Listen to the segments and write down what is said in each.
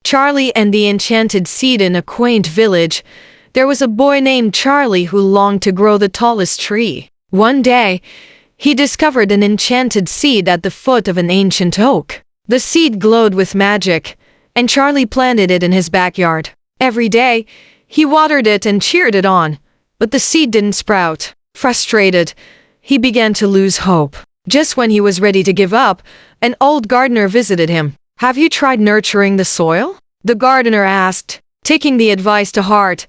Charlie and the Enchanted Seed. In a quaint village, there was a boy named Charlie who longed to grow the tallest tree. One day, he discovered an enchanted seed at the foot of an ancient oak. The seed glowed with magic, and Charlie planted it in his backyard. Every day, he watered it and cheered it on, but the seed didn't sprout. Frustrated, he began to lose hope. Just when he was ready to give up, an old gardener visited him. "Have you tried nurturing the soil?" the gardener asked. Taking the advice to heart,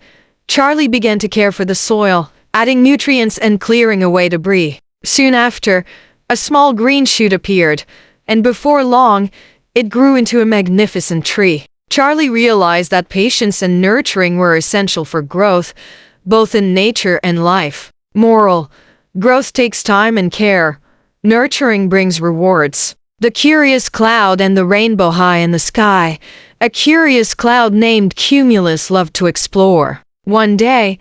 Charlie began to care for the soil, adding nutrients and clearing away debris. Soon after, a small green shoot appeared, and before long, it grew into a magnificent tree. Charlie realized that patience and nurturing were essential for growth, both in nature and life. Moral: growth takes time and care. Nurturing brings rewards. The curious cloud and the rainbow. High in the sky, a curious cloud named Cumulus loved to explore. One day,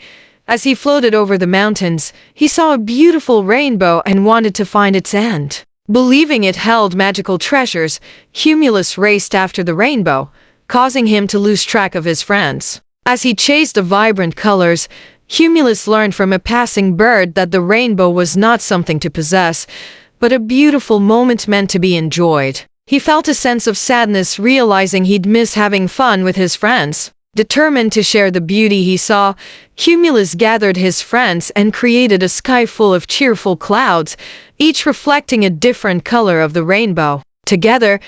as he floated over the mountains, he saw a beautiful rainbow and wanted to find its end. Believing it held magical treasures, Cumulus raced after the rainbow, causing him to lose track of his friends. As he chased the vibrant colors, Cumulus learned from a passing bird that the rainbow was not something to possess, but a beautiful moment meant to be enjoyed. He felt a sense of sadness, realizing he'd miss having fun with his friends. Determined to share the beauty he saw, Cumulus gathered his friends and created a sky full of cheerful clouds, each reflecting a different color of the rainbow. Together,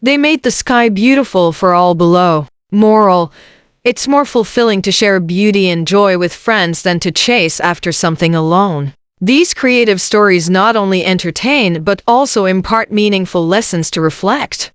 they made the sky beautiful for all below. Moral: it's more fulfilling to share beauty and joy with friends than to chase after something alone. These creative stories not only entertain but also impart meaningful lessons to reflect.